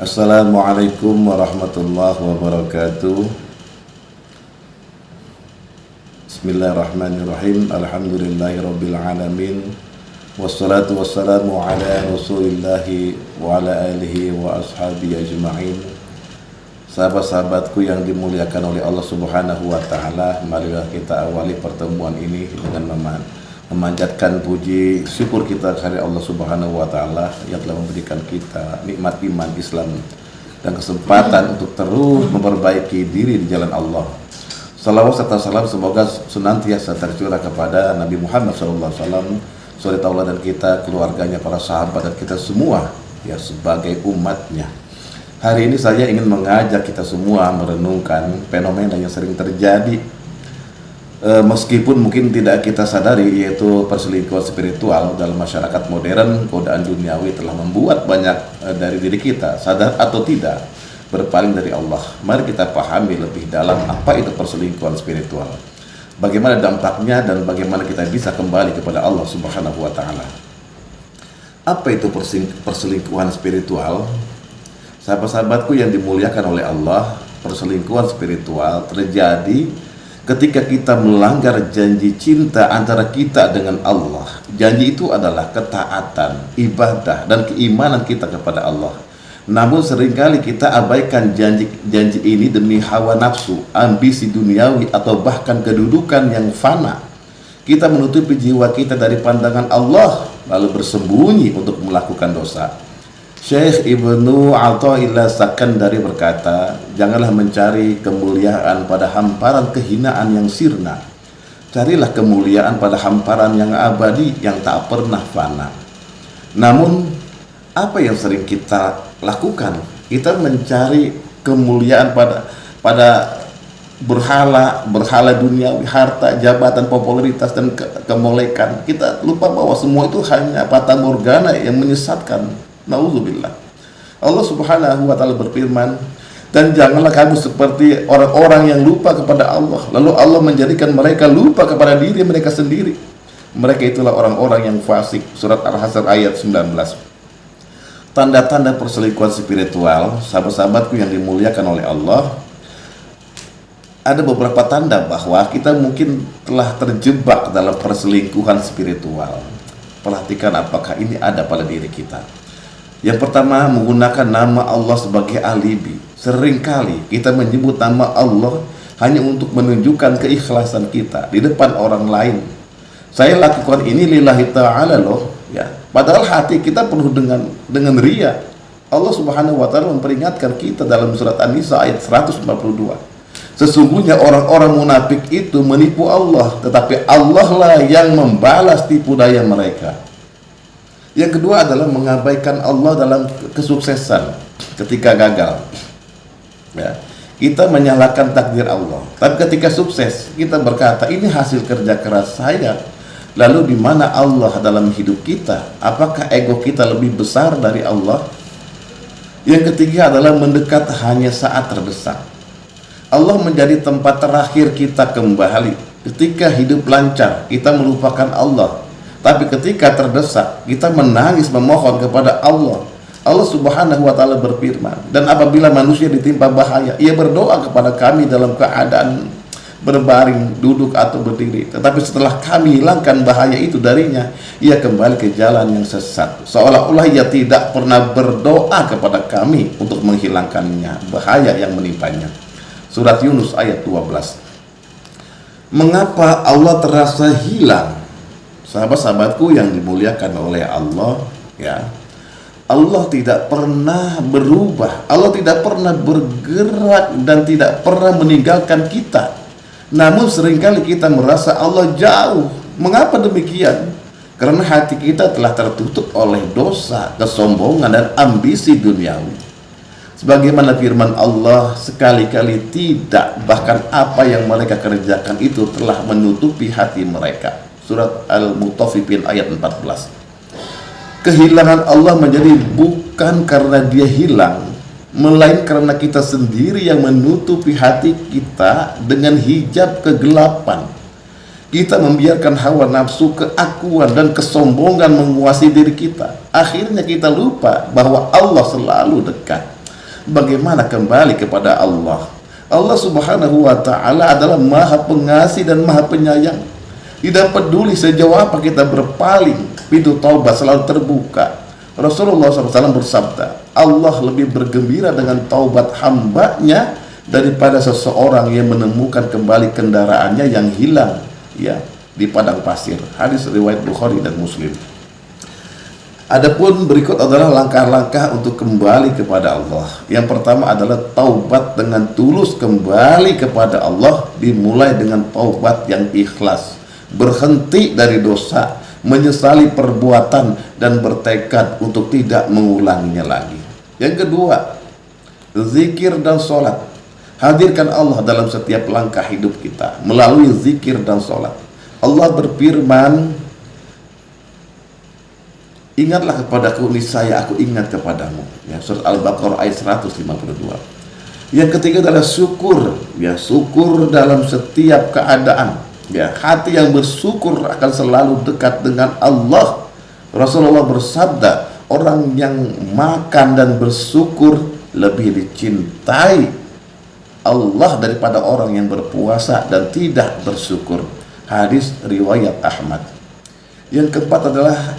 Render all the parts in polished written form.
Assalamualaikum warahmatullahi wabarakatuh. Bismillahirrahmanirrahim. Alhamdulillahirabbil alamin. Wassalatu wassalamu ala Rasulillahi wa ala alihi wa ashabihi ajma'in. Sahabat-sahabatku yang dimuliakan oleh Allah Subhanahu wa taala, marilah kita awali pertemuan ini dengan memanjatkan puji syukur kita kepada Allah Subhanahu wa taala yang telah memberikan kita nikmat iman Islam dan kesempatan untuk terus memperbaiki diri di jalan Allah. Salawat serta salam semoga senantiasa tercurah kepada Nabi Muhammad SAW, suri tauladan kita, keluarganya, para sahabat dan kita semua ya sebagai umatnya. Hari ini saya ingin mengajak kita semua merenungkan fenomena yang sering terjadi meskipun mungkin tidak kita sadari, yaitu perselingkuhan spiritual dalam masyarakat modern. Godaan duniawi telah membuat banyak dari diri kita, sadar atau tidak, berpaling dari Allah. Mari kita pahami lebih dalam apa itu perselingkuhan spiritual, bagaimana dampaknya, dan bagaimana kita bisa kembali kepada Allah Subhanahu wa taala. Apa itu perselingkuhan spiritual? Sahabat-sahabatku yang dimuliakan oleh Allah, perselingkuhan spiritual terjadi ketika kita melanggar janji cinta antara kita dengan Allah. Janji itu adalah ketaatan, ibadah, dan keimanan kita kepada Allah. Namun seringkali kita abaikan janji ini demi hawa nafsu, ambisi duniawi, atau bahkan kedudukan yang fana. Kita menutupi jiwa kita dari pandangan Allah, lalu bersembunyi untuk melakukan dosa. Syekh Ibnu Athaillah Sakandari berkata, janganlah mencari kemuliaan pada hamparan kehinaan yang sirna. Carilah kemuliaan pada hamparan yang abadi, yang tak pernah fana. Namun, apa yang sering kita lakukan? Kita mencari kemuliaan pada berhala duniawi, harta, jabatan, popularitas, dan kemolekan. Kita lupa bahwa semua itu hanya fata morgana yang menyesatkan. Nauzubillah. Allah Subhanahu wa taala berfirman, dan janganlah kamu seperti orang-orang yang lupa kepada Allah, lalu Allah menjadikan mereka lupa kepada diri mereka sendiri. Mereka itulah orang-orang yang fasik. Surat Al-Hasyr ayat 19. Tanda-tanda perselingkuhan spiritual, sahabat-sahabatku yang dimuliakan oleh Allah, ada beberapa tanda bahwa kita mungkin telah terjebak dalam perselingkuhan spiritual. Perhatikan apakah ini ada pada diri kita. Yang pertama, menggunakan nama Allah sebagai alibi. Seringkali kita menyebut nama Allah hanya untuk menunjukkan keikhlasan kita di depan orang lain. Saya lakukan ini lillahi ta'ala loh, ya. Padahal hati kita penuh dengan ria. Allah Subhanahu wa taala memperingatkan kita dalam surat An-Nisa ayat 142. Sesungguhnya orang-orang munafik itu menipu Allah, tetapi Allah lah yang membalas tipu daya mereka. Yang kedua adalah mengabaikan Allah dalam kesuksesan ketika gagal. Ya, kita menyalahkan takdir Allah. Tapi ketika sukses, kita berkata, ini hasil kerja keras saya. Lalu di mana Allah dalam hidup kita? Apakah ego kita lebih besar dari Allah? Yang ketiga adalah mendekat hanya saat terdesak. Allah menjadi tempat terakhir kita kembali. Ketika hidup lancar, kita melupakan Allah. Tapi ketika terdesak, kita menangis memohon kepada Allah. Allah Subhanahu wa taala berfirman, dan apabila manusia ditimpa bahaya, ia berdoa kepada kami dalam keadaan berbaring, duduk, atau berdiri. Tetapi setelah kami hilangkan bahaya itu darinya, ia kembali ke jalan yang sesat. Seolah-olah ia tidak pernah berdoa kepada kami untuk menghilangkannya bahaya yang menimpanya. Surat Yunus ayat 12. Mengapa Allah terasa hilang? Sahabat-sahabatku yang dimuliakan oleh Allah, ya, Allah tidak pernah berubah, Allah tidak pernah bergerak dan tidak pernah meninggalkan kita. Namun seringkali kita merasa Allah jauh. Mengapa demikian? Karena hati kita telah tertutup oleh dosa, kesombongan, dan ambisi duniawi. Sebagaimana firman Allah, sekali-kali tidak, bahkan apa yang mereka kerjakan itu telah menutupi hati mereka. Surat Al-Mutaffifin ayat 14. Kehilangan Allah menjadi bukan karena dia hilang, melainkan karena kita sendiri yang menutupi hati kita dengan hijab kegelapan. Kita membiarkan hawa nafsu, keakuan, dan kesombongan menguasai diri kita. Akhirnya kita lupa bahwa Allah selalu dekat. bagaimana kembali kepada Allah. Allah Subhanahu wa ta'ala adalah maha pengasih dan maha penyayang. Tidak peduli sejauh apa kita berpaling, pintu taubat selalu terbuka. Rasulullah SAW bersabda, Allah lebih bergembira dengan taubat hambanya daripada seseorang yang menemukan kembali kendaraannya yang hilang ya di padang pasir. Hadis riwayat Bukhari dan Muslim. Adapun berikut adalah langkah-langkah untuk kembali kepada Allah. Yang pertama adalah taubat dengan tulus kembali kepada Allah, dimulai dengan taubat yang ikhlas, berhenti dari dosa, menyesali perbuatan dan bertekad untuk tidak mengulanginya lagi. Yang kedua, zikir dan sholat. Hadirkan Allah dalam setiap langkah hidup kita melalui zikir dan sholat. Allah berfirman, ingatlah kepadaku, niscaya aku ingat kepadamu. Ya, surat Al-Baqarah ayat 152. Yang ketiga adalah syukur. Ya, syukur dalam setiap keadaan. Ya, hati yang bersyukur akan selalu dekat dengan Allah. Rasulullah bersabda, orang yang makan dan bersyukur lebih dicintai Allah daripada orang yang berpuasa dan tidak bersyukur. Hadis riwayat Ahmad. Yang keempat adalah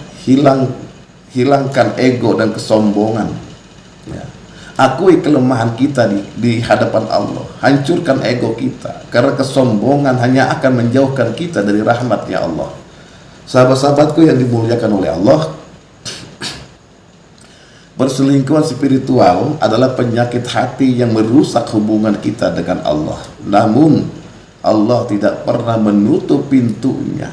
hilangkan ego dan kesombongan. Ya. Akui kelemahan kita di hadapan Allah. Hancurkan ego kita, karena kesombongan hanya akan menjauhkan kita dari rahmat-Nya Allah. Sahabat-sahabatku yang dimuliakan oleh Allah, perselingkuhan spiritual adalah penyakit hati yang merusak hubungan kita dengan Allah. Namun Allah tidak pernah menutup pintunya.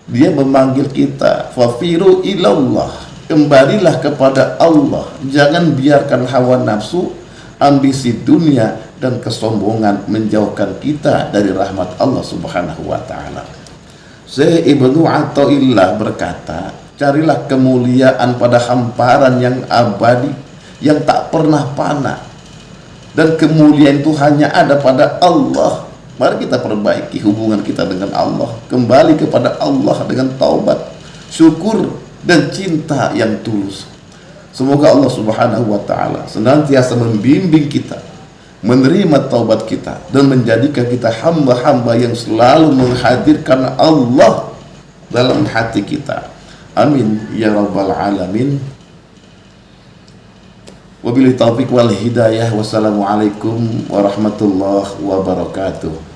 Dia memanggil kita, fafiru ilallah, kembalilah kepada Allah. Jangan biarkan hawa nafsu, ambisi dunia dan kesombongan menjauhkan kita dari rahmat Allah Subhanahu wa ta'ala. Syekh Ibnu Athaillah berkata, carilah kemuliaan pada hamparan yang abadi, yang tak pernah panah. Dan kemuliaan itu hanya ada pada Allah. Mari kita perbaiki hubungan kita dengan Allah, kembali kepada Allah dengan taubat, syukur dan cinta yang tulus. Semoga Allah Subhanahu wa ta'ala senantiasa membimbing kita, menerima taubat kita, dan menjadikan kita hamba-hamba yang selalu menghadirkan Allah dalam hati kita. Amin ya rabbal alamin. Wabillahi taufiq wal hidayah. Wassalamualaikum warahmatullahi wabarakatuh.